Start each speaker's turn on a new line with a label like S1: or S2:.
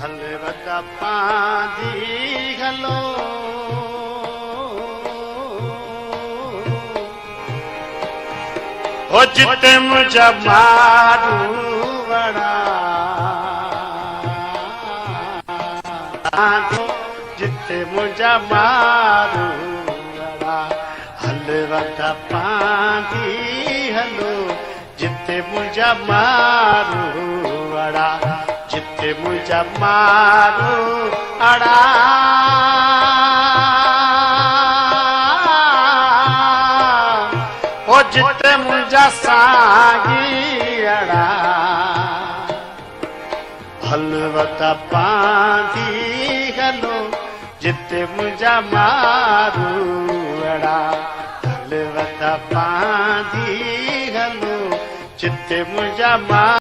S1: हलवत पांदी हलो हो जिते मुझा मारू वड़ा जिते मुझा मारू वड़ा हलवत पांदी हलो जिते मुझा मारू वड़ा जिते मुझा मारू अड़ा ओ जिते मुझा सागी अड़ा हलवत पांदी हलो जिते मुझा मारू अड़ा हलवत पांदी हलो जिते मुझा मारू